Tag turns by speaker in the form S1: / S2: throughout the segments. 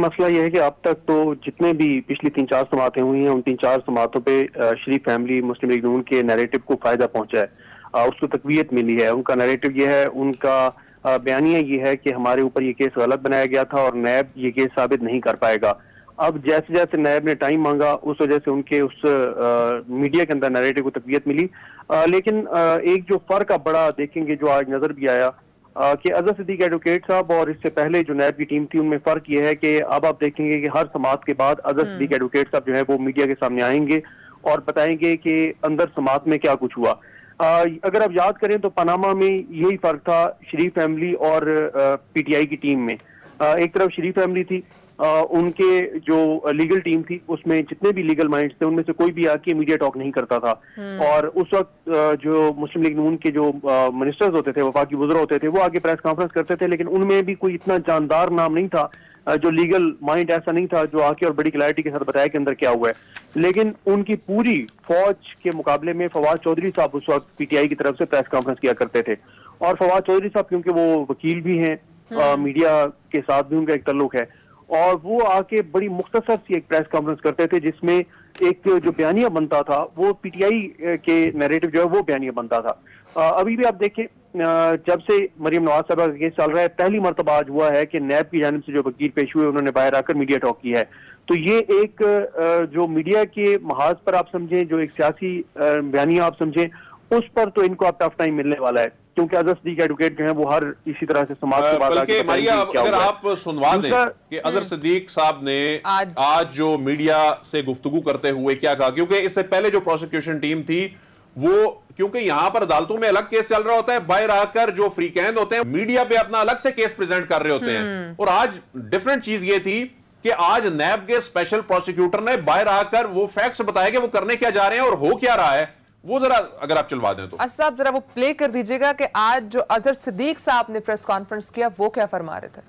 S1: मसला यह है कि अब तक तो जितने भी पिछली 3-4 समातें हुई हैं, उन 3-4 समातों पे शरीफ फैमिली मुस्लिम लीग नून के नैरेटिव को फायदा पहुंचा है, उसको तकवीयत मिली है। उनका नैरेटिव यह है, उनका बयानिया ये है कि हमारे ऊपर ये केस गलत बनाया गया था और नैब ये केस साबित नहीं कर पाएगा। अब जैसे जैसे नैब ने टाइम मांगा, उस वजह से उनके उस मीडिया के अंदर नैरेटिव को तकवीयत मिली। लेकिन एक जो फर्क अब बड़ा देखेंगे, जो आज नजर भी आया कि अजहर सिद्दीक एडवोकेट साहब और इससे पहले जो नैब की टीम थी, उनमें फर्क यह है कि अब आप देखेंगे कि हर समात के बाद अजहर सिद्दीक एडवोकेट साहब जो है वो मीडिया के सामने आएंगे और बताएंगे कि अंदर समात में क्या कुछ हुआ। अगर आप याद करें तो पनामा में यही फर्क था शरीफ फैमिली और पीटीआई की टीम में। एक तरफ शरीफ फैमिली थी, उनके जो लीगल टीम थी उसमें जितने भी लीगल माइंड्स थे उनमें से कोई भी आके मीडिया टॉक नहीं करता था। और उस वक्त जो मुस्लिम लीग नून के जो मिनिस्टर्स होते थे, वफाकी वज़रा होते थे, वो आगे प्रेस कॉन्फ्रेंस करते थे, लेकिन उनमें भी कोई इतना जानदार नाम नहीं था, जो लीगल माइंड ऐसा नहीं था जो आके और बड़ी क्लैरिटी के साथ बताया कि अंदर क्या हुआ है। लेकिन उनकी पूरी फौज के मुकाबले में फवाद चौधरी साहब उस वक्त पीटीआई की तरफ से प्रेस कॉन्फ्रेंस किया करते थे। और फवाद चौधरी साहब क्योंकि वो वकील भी हैं, मीडिया के साथ भी उनका एक ताल्लुक है, और वो आके बड़ी मुख्तसर सी एक प्रेस कॉन्फ्रेंस करते थे जिसमें एक जो बयानिया बनता था वो पीटीआई के नैरेटिव जो है वो बयानिया बनता था। अभी भी आप देखें, जब से मरियम नवाज साहबा का केस चल रहा है, पहली मरतबा आज हुआ है कि नैब की जानिब से जो वकील पेश हुए उन्होंने बाहर आकर मीडिया टॉक की है। तो ये एक जो मीडिया के महाज पर आप समझें, जो एक सियासी बयानिया आप समझें, उस पर तो इनको अब टफ टाइम मिलने वाला है, क्योंकि अजहर सिद्दीक एडवोकेट जो है वो हर इसी तरह से समाज के बाद
S2: बल्कि मारिया अगर आप सुनवा दें कि अजहर सिद्दीक साहब ने आज जो मीडिया से गुफ्तगू करते हुए क्या कहा, क्योंकि इससे पहले जो प्रोसिक्यूशन टीम थी वो, क्योंकि यहां पर अदालतों में अलग केस चल रहा होता है, बाहर आकर जो फ्रीकैंद होते हैं मीडिया पे अपना अलग से केस प्रेजेंट कर रहे होते हैं। और आज डिफरेंट चीज ये थी कि आज नैब के स्पेशल प्रोसिक्यूटर ने बाहर आकर वो फैक्ट्स बताए कि वो करने क्या जा रहे हैं और हो क्या रहा है, वो जरा अगर आप चलवा दें तो।
S3: साहब जरा वो प्ले कर दीजिएगा कि आज जो अजहर सिद्दीक साहब ने प्रेस कॉन्फ्रेंस किया वो क्या फरमा रहे थे।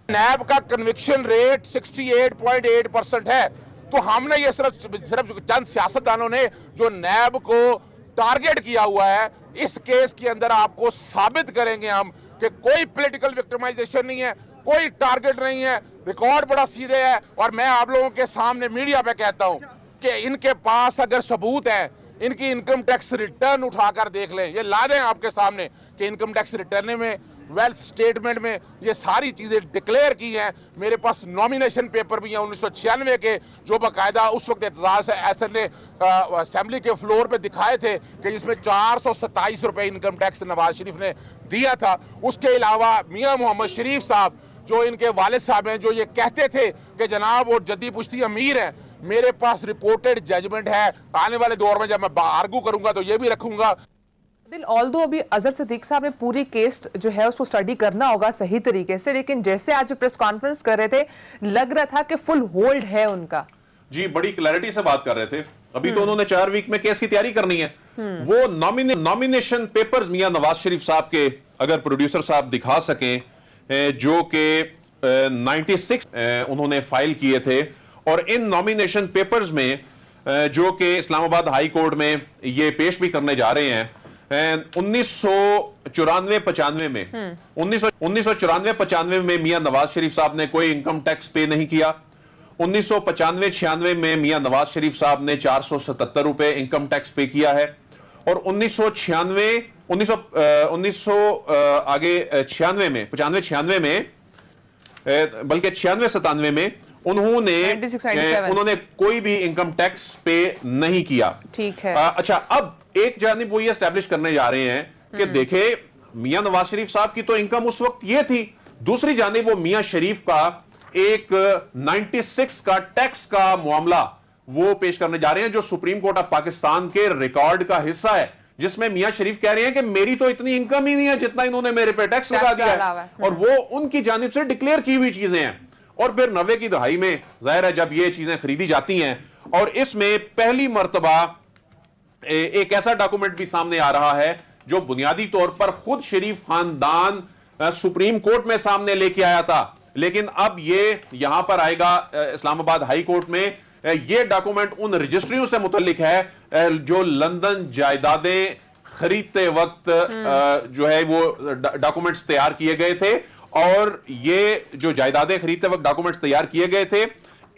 S4: नैब का कन्विक्शन रेट 68.8% है, तो हमने ये सिर्फ चंद सियासतदानों ने जो नैब को टारगेट किया हुआ है, इस केस के अंदर आपको साबित करेंगे हम कि कोई पॉलिटिकल विक्टिमाइजेशन नहीं है, कोई टारगेट नहीं है, रिकॉर्ड बड़ा सीधे है। और मैं आप लोगों के सामने मीडिया पे कहता हूं कि इनके पास अगर सबूत है, इनकी इनकम टैक्स रिटर्न उठाकर देख लें, ये ला दें आपके सामने कि इनकम टैक्स रिटर्न में, वेल्थ स्टेटमेंट में ये सारी चीजें डिक्लेयर की हैं। मेरे पास नॉमिनेशन पेपर भी हैं 1996 के, जो बाकायदा उस वक्त एतजाज एहसन ने असेंबली के फ्लोर पे दिखाए थे कि जिसमें 427 रुपए इनकम टैक्स नवाज शरीफ ने दिया था। उसके अलावा मियां मोहम्मद शरीफ साहब जो इनके वालिद साहब हैं, जो ये कहते थे कि जनाब वो जद्दी पुश्ती अमीर हैं, मेरे पास रिपोर्टेड जजमेंट है। आने वाले दौर में जब मैं आर्गू करूंगा तो ये भी रखूंगा।
S3: ऑल्दो अभी अजहर सिद्दीक साहब ने पूरी केस जो है उसको स्टडी करना होगा सही तरीके से, लेकिन जैसे आज प्रेस कॉन्फ्रेंस कर रहे थे लग रहा था कि फुल होल्ड है उनका।
S2: जी, बड़ी क्लैरिटी से बात कर रहे थे। अभी तो उन्होंने 4 वीक में केस की तैयारी करनी है। वो नॉमिनेशन पेपर्स मियां नवाज शरीफ साहब के अगर प्रोड्यूसर साहब दिखा सकें, जो कि 96 उन्होंने फाइल किए थे, और इन नॉमिनेशन पेपर्स में जो कि इस्लामाबाद हाई कोर्ट में ये पेश भी करने जा रहे हैं, 1994-95 में 1994-95 में मियां नवाज शरीफ साहब ने कोई इनकम टैक्स पे नहीं किया। 1995-96 में मियां नवाज शरीफ साहब ने 477 रुपए इनकम टैक्स पे किया है। और 95-96 में बल्कि 96-97 में उन्होंने कोई भी इनकम टैक्स पे नहीं किया।
S3: ठीक है।
S2: अच्छा, अब एक जानिब वो ये एस्टैब्लिश करने जा रहे हैं कि देखे मियां नवाज शरीफ साहब की तो इनकम उस वक्त ये थी, दूसरी जानिब वो मियां शरीफ का एक 96 का टैक्स का मामला वो पेश करने जा रहे हैं, जो सुप्रीम कोर्ट ऑफ पाकिस्तान के रिकॉर्ड का हिस्सा है, जिसमें मियां शरीफ कह रहे हैं कि मेरी तो इतनी इनकम ही नहीं है जितना इन्होंने मेरे पे टैक्स लगा दिया है। और वो उनकी जानिब से डिक्लेयर की हुई चीजें हैं। और फिर 90 की दहाई में जाहिर है जब ये चीजें खरीदी जाती हैं, और इसमें पहली मर्तबा एक ऐसा डॉक्यूमेंट भी सामने आ रहा है जो बुनियादी तौर पर खुद शरीफ खानदान सुप्रीम कोर्ट में सामने लेके आया था, लेकिन अब ये यहां पर आएगा इस्लामाबाद हाई कोर्ट में। ये डॉक्यूमेंट उन रजिस्ट्रियों से मुतल्लिक है जो लंदन जायदादें खरीदते वक्त जो है वो डॉक्यूमेंट्स तैयार किए गए थे, और ये जो जायदादें खरीदते वक्त डॉक्यूमेंट्स तैयार किए गए थे,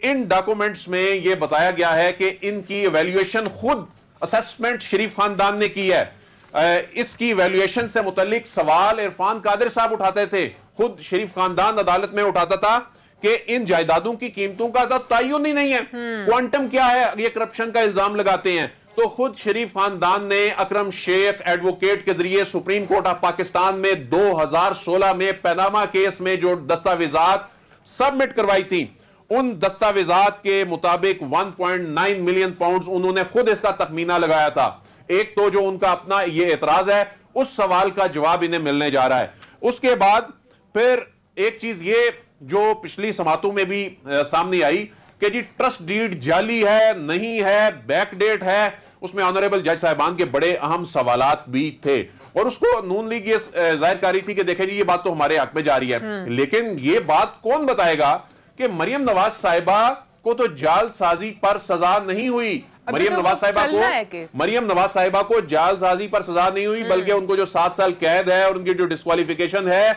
S2: इन डॉक्यूमेंट्स में यह बताया गया है कि इनकी इवैल्यूएशन खुद असेसमेंट शरीफ खानदान ने की है। इसकी इवैल्यूएशन से मुतल्लिक सवाल इरफान कादिर साहब उठाते थे, खुद शरीफ खानदान अदालत में उठाता था कि इन जायदादों की कीमतों का तो तयन ही नहीं है, क्वांटम क्या है, ये करप्शन का इल्जाम लगाते हैं। तो खुद शरीफ खानदान ने अकरम शेख एडवोकेट के जरिए सुप्रीम कोर्ट ऑफ पाकिस्तान में 2016 में पनामा केस में जो दस्तावेजात सबमिट करवाई थी, उन दस्तावेजात के मुताबिक 1.9 मिलियन पाउंड उन्होंने खुद इसका तखमीना लगाया था। एक तो जो उनका अपना ये एतराज है, उस सवाल का जवाब इन्हें मिलने जा रहा है। उसके बाद फिर एक चीज ये जो पिछली समातों में भी सामने आई कि जी ट्रस्ट डीड जाली है, नहीं है, बैकडेट है, उसमें ऑनरेबल जज साहिबान के बड़े अहम सवालात भी थे और उसको नून लीग ये जाहिर कर रही थी कि देखें जी ये बात तो हमारे हक में जा रही है। लेकिन ये बात कौन बताएगा कि मरियम नवाज साहिबा को तो जालसाजी पर सजा नहीं हुई। मरियम नवाज साहिबा को जालसाजी पर सजा नहीं हुई, बल्कि उनको जो 7 साल कैद है और उनकी जो डिस्क्वालिफिकेशन है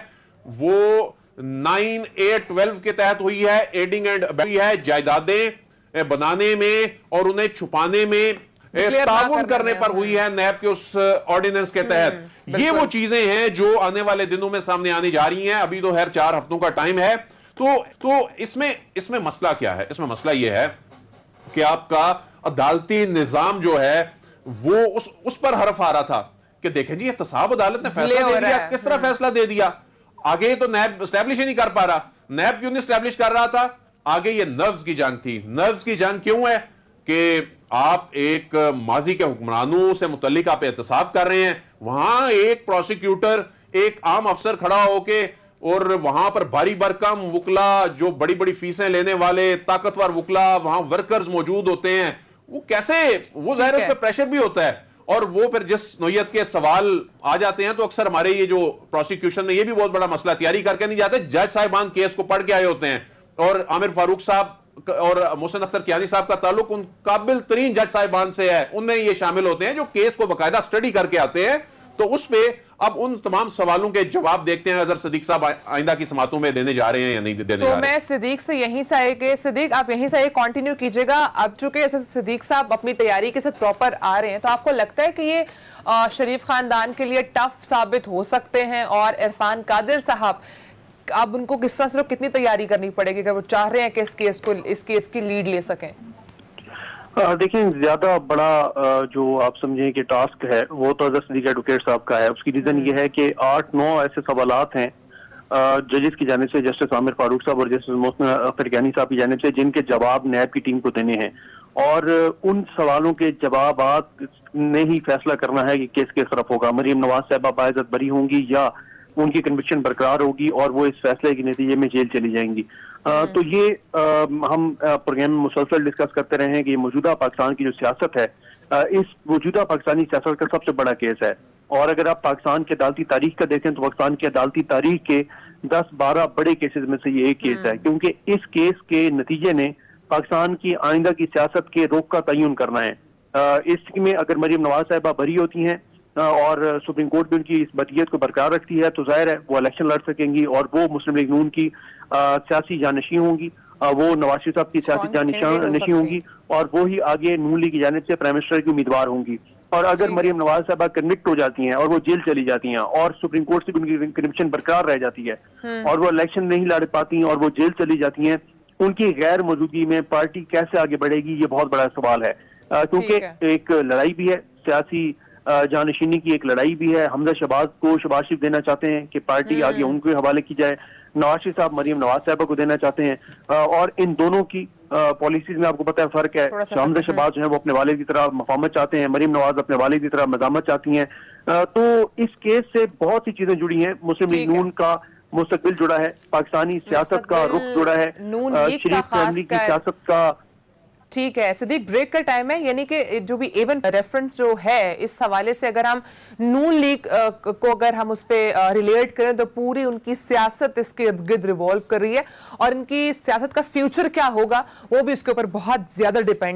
S2: वो 9A12 के तहत हुई है। एडिंग एंड अबेटिंग है, जायदादें बनाने में और उन्हें छुपाने में ताउन करने पर हुई है नैब के उस ऑर्डिनेंस के तहत। ये वो चीजें हैं जो आने वाले दिनों में सामने आने जा रही हैं। अभी तो खैर 4 हफ्तों का टाइम है। तो इसमें मसला क्या है? इसमें मसला यह है कि आपका अदालती निजाम जो है वो उस पर हरफ आ रहा था कि देखें जी एहतसाब अदालत ने फैसला दे दिया, किस तरह फैसला दे दिया, आगे तो नैब स्टैब्लिश ही नहीं कर पा रहा। नैब क्यों नहीं स्टैब्लिश कर रहा था? आगे ये नर्व्स की जंग थी। नर्व्स की जंग क्यों है कि आप एक माजी के हुक्मरानों से मुतल्लिक आप एहतसाब कर रहे हैं, वहां एक प्रोसिक्यूटर एक आम अफसर खड़ा होके और वहां पर भारी भरकम वुकला, जो बड़ी बड़ी फीसें लेने वाले ताकतवर वुकला, वहां वर्कर्स मौजूद होते हैं, वो कैसे, वो जाहिर है उस पर प्रेशर भी होता है और वो फिर जिस नोयत के सवाल आ जाते हैं तो अक्सर हमारे ये जो प्रोसिक्यूशन में ये भी बहुत बड़ा मसला तैयारी करके नहीं जाते, जज साहिबान केस को पढ़ के आए होते हैं और आमिर फारूक साहब और मोहसिन अख्तर कियानी साहब का ताल्लुक उन काबिल तरीन जज साहिबान से है, उनमें ये शामिल होते हैं जो केस को बाकायदा स्टडी करके आते हैं। तो उस पे अब उन तमाम सवालों के जवाब देखते हैं अजहर सिद्दीक साहब आइंदा की समातों में देने जा रहे हैं या नहीं देने जा रहे हैं।
S3: मैं सिद्दीक से यहीं से आए कि सिद्दीक आप यहीं से कंटिन्यू कीजिएगा। अब चूंकि सिद्दीक साहब अपनी तैयारी के साथ प्रॉपर आ रहे हैं, तो आपको लगता है कि ये शरीफ खानदान के लिए टफ साबित हो सकते हैं और इरफान कादिर साहब अब उनको किस तरह से कितनी तैयारी करनी पड़ेगी अगर वो चाह रहे हैं कि इस केस की लीड ले सकें?
S1: देखिए, ज्यादा बड़ा जो आप समझें कि टास्क है वो तो अजहर सिद्दीक एडवोकेट साहब का है। उसकी रीजन ये है कि 8-9 ऐसे सवालात हैं जजेस की जानिब से, जस्टिस आमिर फारूक साहब और जस्टिस मोहसिन अख्तर कियानी साहब की जानिब से, जिनके जवाब नैब की टीम को देने हैं और उन सवालों के जवाब ने ही फैसला करना है कि केस किस तरफ होगा। मरियम नवाज साहिबा बाइज्जत बरी होंगी या उनकी कन्विक्शन बरकरार होगी और वो इस फैसले के नतीजे में जेल चली जाएंगी। तो ये हम प्रोग्राम में मुसलसल डिस्कस करते रहे हैं कि मौजूदा पाकिस्तान की जो सियासत है, इस मौजूदा पाकिस्तानी सियासत का सबसे बड़ा केस है। और अगर आप पाकिस्तान की अदालती तारीख का देखें तो पाकिस्तान की अदालती तारीख के 10-12 बड़े केसेस में से ये एक केस है, क्योंकि इस केस के नतीजे ने पाकिस्तान की आइंदा की सियासत के रुख का तयन करना है। इसमें अगर मरियम नवाज साहिबा बरी होती हैं और सुप्रीम कोर्ट भी उनकी इस बरियत को बरकरार रखती है तो जाहिर है वो इलेक्शन लड़ सकेंगी और वो मुस्लिम लीग नून की सियासी जानशी होंगी, वो नवाज शरीफ साहब की सियासी जानशी होंगी और वो ही आगे नून लीग की जानिब से प्राइम मिनिस्टर की उम्मीदवार होंगी। और अगर मरियम नवाज साहबा कन्विक्ट हो जाती हैं और वो जेल चली जाती हैं और सुप्रीम कोर्ट से भी उनकी कन्विक्शन बरकरार रह जाती है और वो इलेक्शन नहीं लड़ पाती और वो जेल चली जाती हैं, उनकी गैर मौजूदगी में पार्टी कैसे आगे बढ़ेगी, ये बहुत बड़ा सवाल है। क्योंकि एक लड़ाई भी है, सियासी जानशीनी की एक लड़ाई भी है। हमजा शहबाज को शहबाज शरीफ देना चाहते हैं कि पार्टी आगे उनको हवाले की जाए, नवाज शरीफ साहब मरियम नवाज साहिबा को देना चाहते हैं और इन दोनों की पॉलिसीज में आपको पता है फर्क है। हमजा शहबाज जो है वो अपने वालिद की तरह मफामत चाहते हैं, मरियम नवाज अपने वालिद की तरह मजामत चाहती हैं। तो इस केस से बहुत सी चीजें जुड़ी हैं। मुस्लिम लीग नून का मुस्तकबिल जुड़ा है, पाकिस्तानी सियासत का रुख जुड़ा है, शरीफ फैमिली की सियासत का।
S3: ठीक है सिद्दीक, ब्रेक का टाइम है, यानी कि जो भी एवन रेफरेंस जो है इस हवाले से अगर हम नून लीग को अगर हम उस पर रिलेट करें तो पूरी उनकी सियासत इसके इर्द गिर्द रिवॉल्व कर रही है और इनकी सियासत का फ्यूचर क्या होगा वो भी इसके ऊपर बहुत ज्यादा डिपेंड